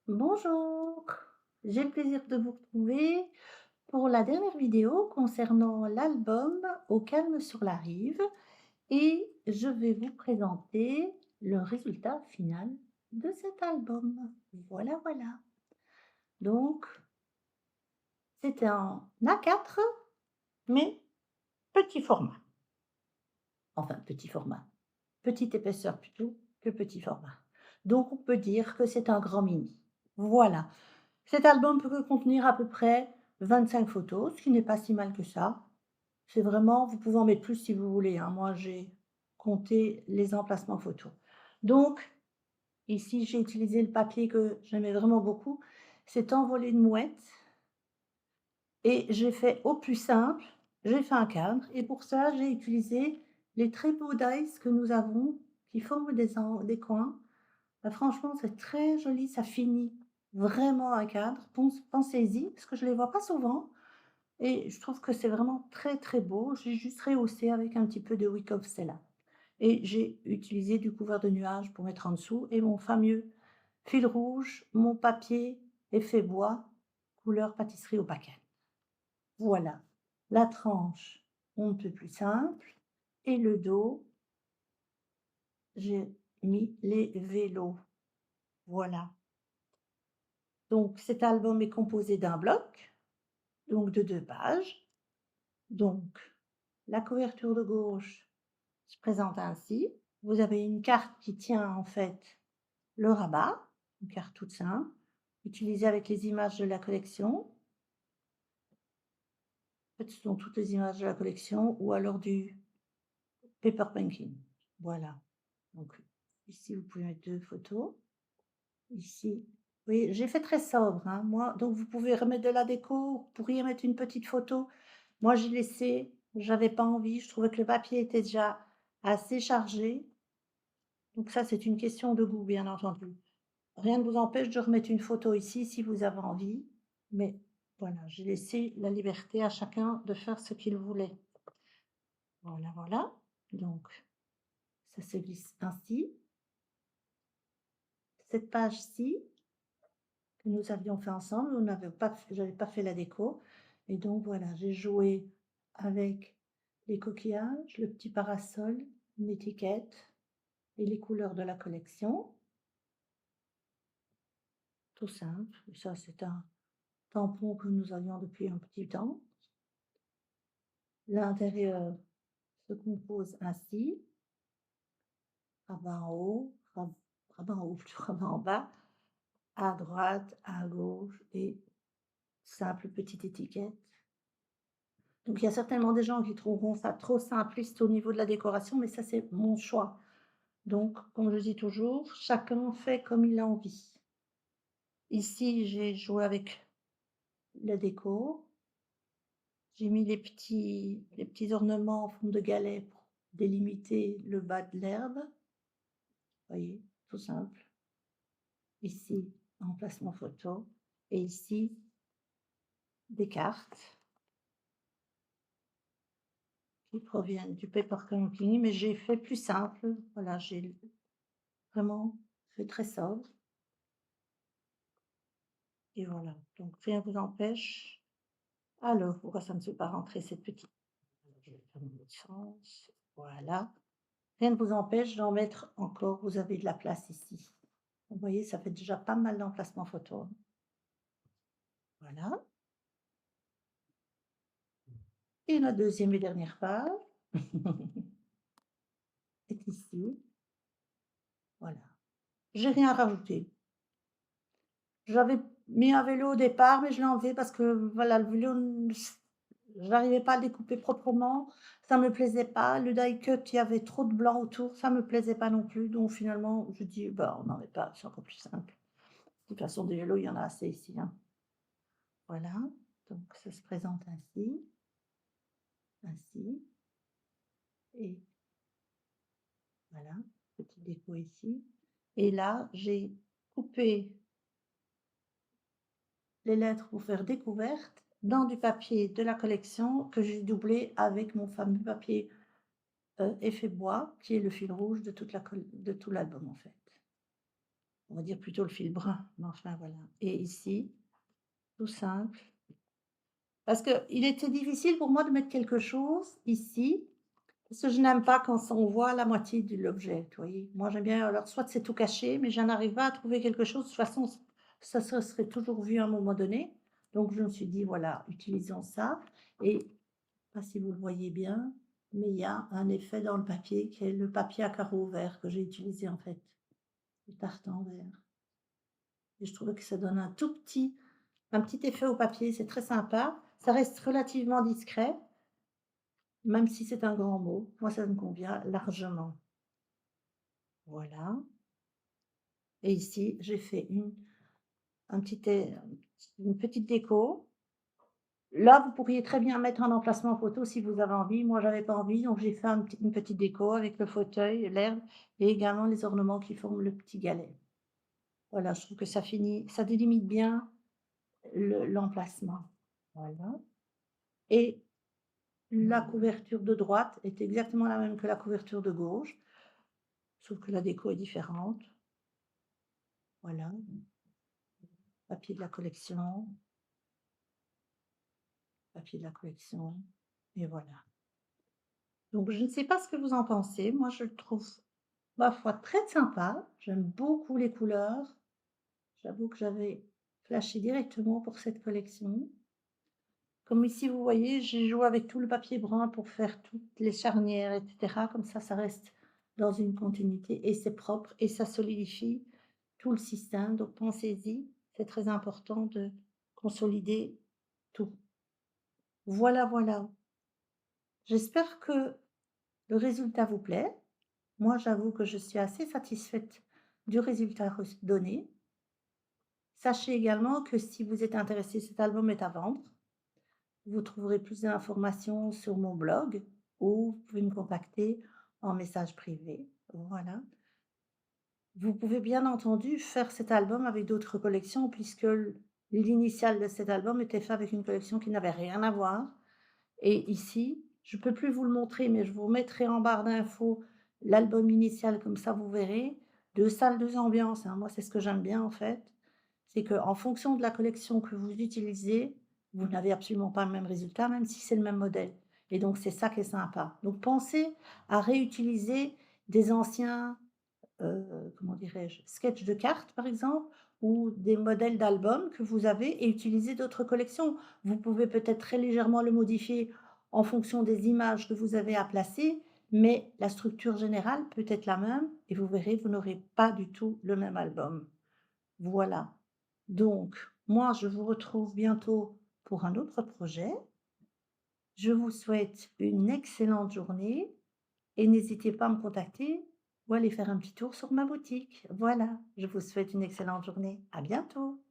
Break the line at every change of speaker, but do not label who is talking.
Bonjour, j'ai le plaisir de vous retrouver pour la dernière vidéo concernant l'album Au calme sur la rive et je vais vous présenter le résultat final de cet album. Voilà, voilà. Donc, c'était en A4, mais petit format. Enfin, petit format. Petite épaisseur plutôt que petit format. Donc, on peut dire que c'est un grand mini. Voilà. Cet album peut contenir à peu près 25 photos, ce qui n'est pas si mal que ça. C'est vraiment vous pouvez en mettre plus si vous voulez, hein. Moi, j'ai compté les emplacements photos. Donc ici, j'ai utilisé le papier que j'aimais vraiment beaucoup, c'est Envolée de mouette et j'ai fait au plus simple, j'ai fait un cadre et pour ça, j'ai utilisé les très beaux dies que nous avons qui forment des coins. Bah, franchement, c'est très joli, ça finit vraiment un cadre. Pensez-y, parce que je ne les vois pas souvent et je trouve que c'est vraiment très, très beau. J'ai juste rehaussé avec un petit peu de Wick of Stella et j'ai utilisé du couvert de nuages pour mettre en dessous et mon fameux fil rouge, mon papier effet bois, couleur pâtisserie au paquet. Voilà, la tranche, on ne peut plus simple et le dos, j'ai mis les vélos. Voilà. Donc cet album est composé d'un bloc, donc de 2 pages. Donc la couverture de gauche se présente ainsi. Vous avez une carte qui tient en fait le rabat, une carte toute simple, utilisée avec les images de la collection. En fait, ce sont toutes les images de la collection ou alors du paper painting. Voilà. Donc ici, vous pouvez mettre 2 photos. Ici, oui, j'ai fait très sobre, hein, moi, donc vous pouvez remettre de la déco, vous pourriez mettre une petite photo. Moi, j'ai laissé, j'avais pas envie, je trouvais que le papier était déjà assez chargé. Donc ça, c'est une question de goût, bien entendu. Rien ne vous empêche de remettre une photo ici si vous avez envie, mais voilà, j'ai laissé la liberté à chacun de faire ce qu'il voulait. Voilà, voilà. Donc ça se glisse ainsi. Cette page-ci, que nous avions fait ensemble, on n'avait pas f j'avais pas fait la déco et donc voilà, j'ai joué avec les coquillages, le petit parasol, une étiquette et les couleurs de la collection. Tout simple, et ça c'est un tampon que nous avions depuis un petit temps. L'intérieur se compose ainsi, rabat en haut, rabat en haut, plutôt rabat en bas, à droite, à gauche et simple petite étiquette. Donc il y a certainement des gens qui trouveront ça trop simpliste au niveau de la décoration, mais ça, c'est mon choix. Donc, comme je dis toujours, chacun fait comme il a envie. Ici, j'ai joué avec la déco. J'ai mis les petits ornements en forme de galet pour délimiter le bas de l'herbe. Voyez, tout simple. Ici, emplacement photo. Et ici, des cartes qui proviennent du paper Company, mais j'ai fait plus simple. Voilà, j'ai vraiment fait très sobre. Et voilà, donc rien ne vous empêche. Alors, pourquoi ça ne fait pas rentrer cette petite, je vais faire dans l'autre sens, voilà. Rien ne vous empêche d'en mettre encore, vous avez de la place ici. Vous voyez, ça fait déjà pas mal d'emplacements photo, hein. Voilà. Et la deuxième et dernière page est ici. Voilà. J'ai rien rajouté. J'avais mis un vélo au départ, mais je l'ai enlevé parce que voilà, le vélo, j'arrivais pas à le découper proprement, ça me plaisait pas. Le die cut, il y avait trop de blanc autour, ça me plaisait pas non plus. Donc finalement, je dis: «Bah, on n'en met pas, c'est encore plus simple». De toute façon, des vélos, il y en a assez ici, hein. Voilà, donc ça se présente ainsi, ainsi et voilà, petite déco ici et là, j'ai coupé les lettres pour faire découverte dans du papier de la collection que j'ai doublé avec mon fameux papier, effet bois qui est le fil rouge de toute la col de tout l'album, en fait. On va dire plutôt le fil brun, mais enfin voilà. Et ici, tout simple. Parce qu'il était difficile pour moi de mettre quelque chose ici, parce que je n'aime pas quand on voit la moitié de l'objet, vous voyez? Moi, j'aime bien alors soit c'est tout caché, mais je n'arrive pas à trouver quelque chose, de toute façon, ça se serait toujours vu à un moment donné. Donc je me suis dit: «Voilà, utilisons ça» et pas si vous le voyez bien, mais il y a un effet dans le papier qui est le papier à carreaux vert que j'ai utilisé, en fait, le tartan vert et je trouvais que ça donne un petit effet au papier, c'est très sympa. Ça reste relativement discret, même si c'est un grand mot. Moi, ça me convient largement. Voilà et ici, j'ai fait un petit é une petite déco. Là, vous pourriez très bien mettre un emplacement photo si vous avez envie. Moi, j'avais pas envie, donc j'ai fait une petite déco avec le fauteuil, l'herbe et également les ornements qui forment le petit galet. Voilà, je trouve que ça délimite bien l'emplacement. Voilà et la couverture de droite est exactement la même que la couverture de gauche, sauf que la déco est différente. Voilà, papier de la collection, papier de la collection et voilà. Donc je ne sais pas ce que vous en pensez. Moi, je le trouve, ma foi, très sympa. J'aime beaucoup les couleurs. J'avoue que j'avais flashé directement pour cette collection. Comme ici, vous voyez, j'ai joué avec tout le papier brun pour faire toutes les charnières et cetera. Comme ça reste dans une continuité et c'est propre et ça solidifie tout le système. Donc pensez-y, c'est très important de consolider tout. Voilà, voilà. J'espère que le résultat vous plaît. Moi, j'avoue que je suis assez satisfaite du résultat donné. Sachez également que si vous êtes intéressé, cet album est à vendre. Vous trouverez plus d'informations sur mon blog ou vous pouvez me contacter en message privé. Voilà. Vous pouvez bien entendu faire cet album avec d'autres collections puisque l'initiale de cet album était fait avec une collection qui n'avait rien à voir. Et ici, je ne peux plus vous le montrer, mais je vous mettrai en barre d'infos l'album initial, comme ça vous verrez. 2 salles, 2 ambiances, hein. Moi, c'est ce que j'aime bien en fait. C'est qu'en fonction de la collection que vous utilisez, vous n'avez absolument pas le même résultat, même si c'est le même modèle. Et donc c'est ça qui est sympa. Donc pensez à réutiliser des anciens, comment dirais-je? Sketchs de cartes par exemple ou des modèles d'albums que vous avez et utiliser d'autres collections. Vous pouvez peut-être très légèrement le modifier en fonction des images que vous avez à placer, mais la structure générale peut être la même et vous verrez, vous n'aurez pas du tout le même album. Voilà. Donc moi, je vous retrouve bientôt pour un autre projet. Je vous souhaite une excellente journée et n'hésitez pas à me contacter ou aller faire un petit tour sur ma boutique. Voilà, je vous souhaite une excellente journée. À bientôt.